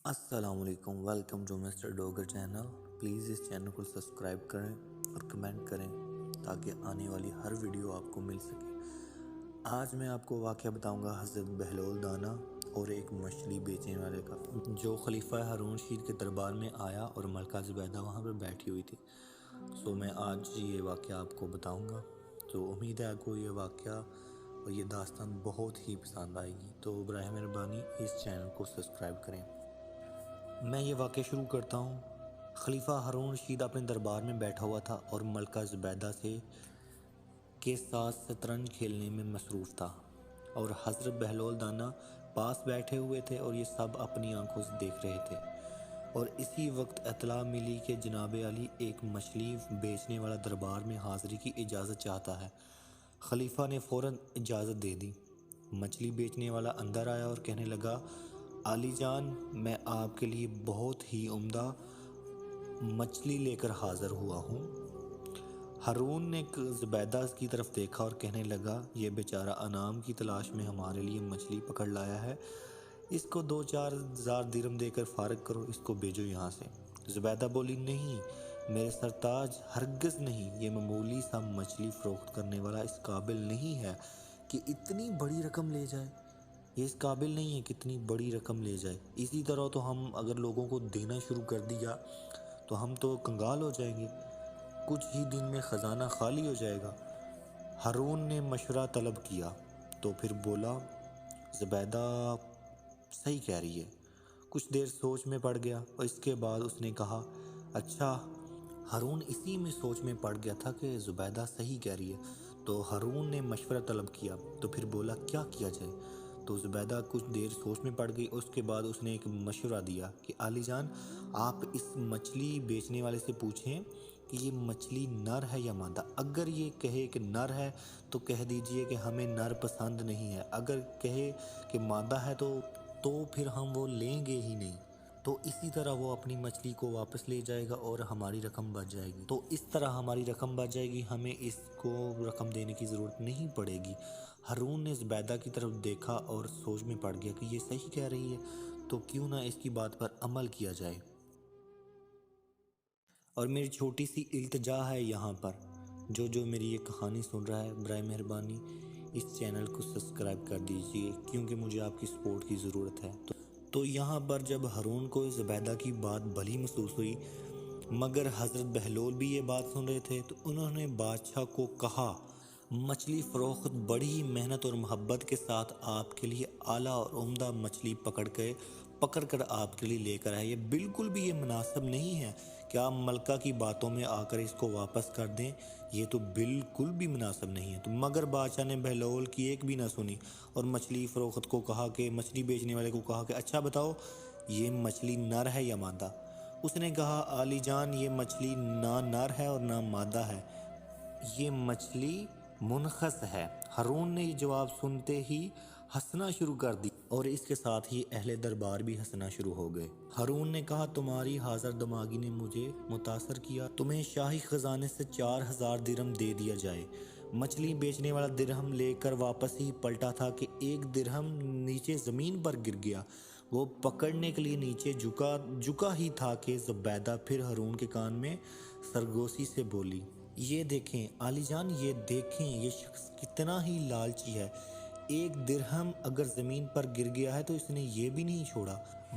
السلام علیکم، welcome to mister Dogar channel. Please اس چینل کو سبسکرائب کریں اور کمنٹ کریں تاکہ آنے والی ہر ویڈیو آپ کو مل سکے۔ آج میں آپ کو واقعہ بتاؤں گا حضرت بہلول دانا اور ایک مچھلی بیچنے والے کا، جو خلیفہ ہارون رشید کے دربار میں آیا اور ملکہ زبیدہ وہاں پہ بیٹھی ہوئی تھی۔ میں آج یہ واقعہ آپ کو بتاؤں گا، تو امید ہے آپ کو یہ واقعہ اور یہ داستان بہت ہی پسند آئے گی۔ تو براہ مہربانی اس چینل کو سبسکرائب کریں۔ میں یہ واقعہ شروع کرتا ہوں۔ خلیفہ ہارون رشید اپنے دربار میں بیٹھا ہوا تھا اور ملکہ زبیدہ کے ساتھ شطرنج کھیلنے میں مصروف تھا، اور حضرت بہلول دانا پاس بیٹھے ہوئے تھے اور یہ سب اپنی آنکھوں سے دیکھ رہے تھے۔ اور اسی وقت اطلاع ملی کہ جناب علی ایک مچھلی بیچنے والا دربار میں حاضری کی اجازت چاہتا ہے۔ خلیفہ نے فوراً اجازت دے دی۔ مچھلی بیچنے والا اندر آیا اور کہنے لگا، علی جان، میں آپ کے لیے بہت ہی عمدہ مچھلی لے کر حاضر ہوا ہوں۔ ہارون نے زبیدہ کی طرف دیکھا اور کہنے لگا، یہ بیچارہ انعام کی تلاش میں ہمارے لیے مچھلی پکڑ لایا ہے، اس کو 2-4 ہزار درہم دے کر فارغ کرو، اس کو بھیجو یہاں سے۔ زبیدہ بولی، نہیں میرے سرتاج، ہرگز نہیں، یہ معمولی سا مچھلی فروخت کرنے والا اس قابل نہیں ہے کہ اتنی بڑی رقم لے جائے، یہ اس قابل نہیں ہے کہ اتنی بڑی رقم لے جائے۔ اسی طرح تو ہم اگر لوگوں کو دینا شروع کر دیا تو ہم تو کنگال ہو جائیں گے، کچھ ہی دن میں خزانہ خالی ہو جائے گا۔ ہارون نے مشورہ طلب کیا تو پھر بولا، زبیدہ صحیح کہہ رہی ہے۔ کچھ دیر سوچ میں پڑ گیا اور اس کے بعد اس نے کہا، اچھا۔ ہارون اسی میں سوچ میں پڑ گیا تھا کہ زبیدہ صحیح کہہ رہی ہے، تو ہارون نے مشورہ طلب کیا تو پھر بولا، کیا کیا جائے؟ تو زبیدہ کچھ دیر سوچ میں پڑ گئی اور اس کے بعد اس نے ایک مشورہ دیا کہ علی جان، آپ اس مچھلی بیچنے والے سے پوچھیں کہ یہ مچھلی نر ہے یا مادہ۔ اگر یہ کہے کہ نر ہے تو کہہ دیجئے کہ ہمیں نر پسند نہیں ہے، اگر کہے کہ مادہ ہے تو پھر ہم وہ لیں گے ہی نہیں۔ تو اسی طرح وہ اپنی مچھلی کو واپس لے جائے گا اور ہماری رقم بچ جائے گی۔ تو اس طرح ہماری رقم بچ جائے گی، ہمیں اس کو رقم دینے کی ضرورت نہیں پڑے گی۔ ہارون نے زبیدہ کی طرف دیکھا اور سوچ میں پڑ گیا کہ یہ صحیح کہہ رہی ہے، تو کیوں نہ اس کی بات پر عمل کیا جائے۔ اور میری چھوٹی سی التجا ہے یہاں پر، جو میری یہ کہانی سن رہا ہے، برائے مہربانی اس چینل کو سبسکرائب کر دیجئے، کیونکہ مجھے آپ کی سپورٹ کی ضرورت ہے۔ تو یہاں پر جب ہارون کو زبیدہ کی بات بھلی محسوس ہوئی، مگر حضرت بہلول بھی یہ بات سن رہے تھے، تو انہوں نے بادشاہ کو کہا، مچھلی فروخت بڑی ہی محنت اور محبت کے ساتھ آپ کے لیے اعلیٰ اور عمدہ مچھلی پکڑ کر آپ کے لیے لے کر آئے، یہ بالکل بھی یہ مناسب نہیں ہے کہ آپ ملکہ کی باتوں میں آ کر اس کو واپس کر دیں، یہ تو بالکل بھی مناسب نہیں ہے۔ تو مگر بادشاہ نے بہلول کی ایک بھی نہ سنی اور مچھلی فروخت کو کہا کہ مچھلی بیچنے والے کو کہا کہ اچھا بتاؤ، یہ مچھلی نر ہے یا مادہ؟ اس نے کہا، علی جان، یہ مچھلی نہ نر ہے اور نہ مادہ ہے، یہ مچھلی منخص ہے۔ ہارون نے یہ جواب سنتے ہی ہنسنا شروع کر دی اور اس کے ساتھ ہی اہل دربار بھی ہنسنا شروع ہو گئے۔ ہارون نے کہا، تمہاری حاضر دماغی نے مجھے متاثر کیا، تمہیں شاہی خزانے سے 4,000 درہم دے دیا جائے۔ مچھلی بیچنے والا درہم لے کر واپس ہی پلٹا تھا کہ ایک درہم نیچے زمین پر گر گیا۔ وہ پکڑنے کے لیے نیچے جھکا ہی تھا کہ زبیدہ پھر ہارون کے کان میں سرگوشی سے بولی، یہ دیکھیں علی جان، یہ دیکھیں یہ شخص کتنا ہی لالچی ہے، ایک درہم اگر زمین پر گر گیا ہے تو اس نے یہ بھی نہیں چھوڑا،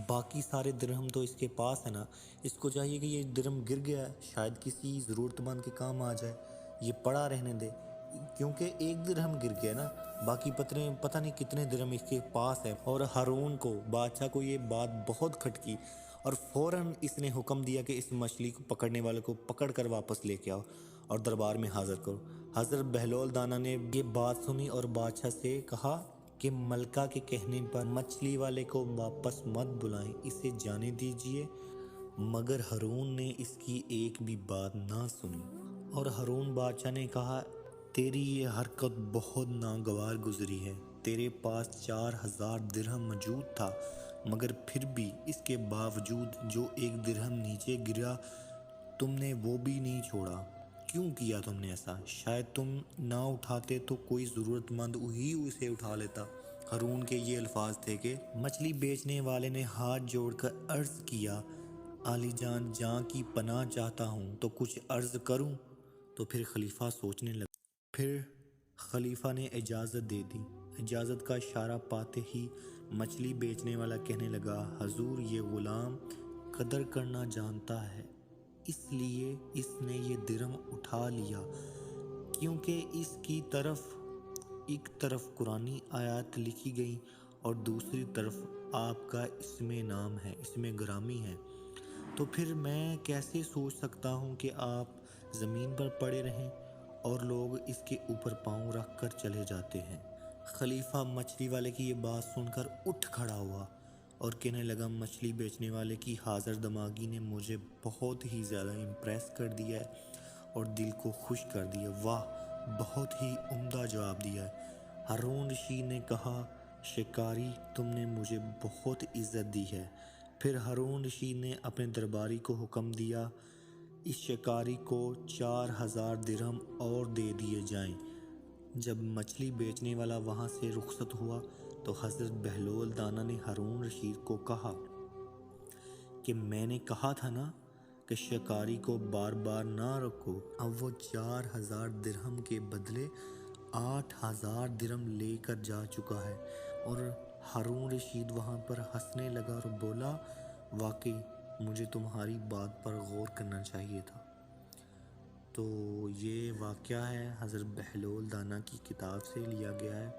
باقی سارے درہم تو اس کے پاس ہے نا، اس کو چاہیے کہ یہ درہم گر گیا ہے، شاید کسی ضرورت مند کے کام آ جائے، یہ پڑا رہنے دے، کیونکہ ایک درہم گر گیا نا، باقی پتہ نہیں کتنے درہم اس کے پاس ہے۔ اور ہارون کو، بادشاہ کو یہ بات بہت کھٹکی اور فوراً اس نے حکم دیا کہ اس مچھلی کو پکڑنے والے کو پکڑ کر واپس لے کے آؤ اور دربار میں حاضر کرو۔ حضرت بہلول دانا نے یہ بات سنی اور بادشاہ سے کہا کہ ملکہ کے کہنے پر مچھلی والے کو واپس مت بلائیں، اسے جانے دیجئے۔ مگر ہارون نے اس کی ایک بھی بات نہ سنی، اور ہارون بادشاہ نے کہا، تیری یہ حرکت بہت ناگوار گزری ہے، تیرے پاس 4,000 درہم موجود تھا، مگر پھر بھی اس کے باوجود جو ایک درہم نیچے گرا تم نے وہ بھی نہیں چھوڑا۔ کیوں کیا تم نے ایسا؟ شاید تم نہ اٹھاتے تو کوئی ضرورت مند ہی اسے اٹھا لیتا۔ ہارون کے یہ الفاظ تھے کہ مچھلی بیچنے والے نے ہاتھ جوڑ کر عرض کیا، عالی جان جاں کی پناہ چاہتا ہوں تو کچھ عرض کروں؟ تو پھر خلیفہ سوچنے لگا۔ پھر خلیفہ نے اجازت دے دی۔ اجازت کا اشارہ پاتے ہی مچھلی بیچنے والا کہنے لگا، حضور یہ غلام قدر کرنا جانتا ہے، اس لیے اس نے یہ درہم اٹھا لیا، کیونکہ اس کی طرف ایک طرف قرآنی آیات لکھی گئی اور دوسری طرف آپ کا اسم نام ہے، اسم گرامی ہے، تو پھر میں کیسے سوچ سکتا ہوں کہ آپ زمین پر پڑے رہیں اور لوگ اس کے اوپر پاؤں رکھ کر چلے جاتے ہیں۔ خلیفہ مچھلی والے کی یہ بات سن کر اٹھ کھڑا ہوا اور کہنے لگا، مچھلی بیچنے والے کی حاضر دماغی نے مجھے بہت ہی زیادہ امپریس کر دیا ہے اور دل کو خوش کر دیا۔ واہ، بہت ہی عمدہ جواب دیا ہے۔ ہارون رشید نے کہا، شکاری تم نے مجھے بہت عزت دی ہے۔ پھر ہارون رشید نے اپنے درباری کو حکم دیا، اس شکاری کو 4000 درہم اور دے دیے جائیں۔ جب مچھلی بیچنے والا وہاں سے رخصت ہوا تو حضرت بہلول دانا نے ہارون رشید کو کہا کہ میں نے کہا تھا نا کہ شکاری کو بار بار نہ رکھو۔ اب وہ 4000 درہم کے بدلے 8000 درہم لے کر جا چکا ہے۔ اور ہارون رشید وہاں پر ہنسنے لگا اور بولا، واقعی مجھے تمہاری بات پر غور کرنا چاہیے تھا۔ تو یہ واقعہ ہے حضرت بہلول دانا کی کتاب سے لیا گیا ہے۔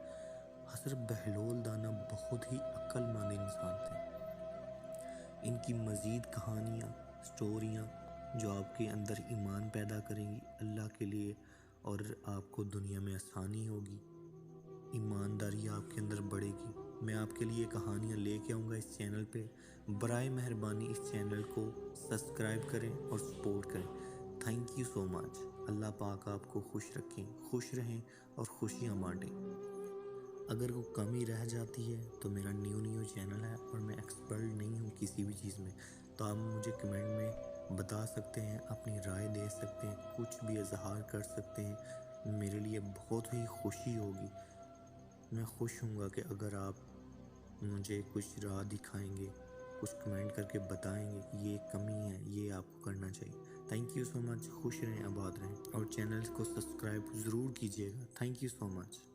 حضرت بہلول دانا بہت ہی عقل مند انسان تھے۔ ان کی مزید کہانیاں، سٹوریاں جو آپ کے اندر ایمان پیدا کریں گی اللہ کے لیے، اور آپ کو دنیا میں آسانی ہوگی، ایمانداری آپ کے اندر بڑھے گی۔ میں آپ کے لیے کہانیاں لے کے آؤں گا اس چینل پہ۔ برائے مہربانی اس چینل کو سبسکرائب کریں اور سپورٹ کریں۔ تھینک یو سو مچ۔ اللہ پاک آپ کو خوش رکھیں، خوش رہیں اور خوشیاں بانٹیں۔ اگر کوئی کمی رہ جاتی ہے تو میرا نیو چینل ہے اور میں ایکسپرٹ نہیں ہوں کسی بھی چیز میں، تو آپ مجھے کمنٹ میں بتا سکتے ہیں، اپنی رائے دے سکتے ہیں، کچھ بھی اظہار کر سکتے ہیں۔ میرے لیے بہت ہی خوشی ہوگی، میں خوش ہوں گا کہ اگر آپ مجھے کچھ راہ دکھائیں گے، کچھ کمنٹ کر کے بتائیں گے کہ یہ کمی ہے، یہ آپ کو کرنا چاہیے۔ تھینک یو سو مچ۔ خوش رہیں، آباد رہیں، اور چینل کو سبسکرائب ضرور کیجیے گا۔ Thank you so much.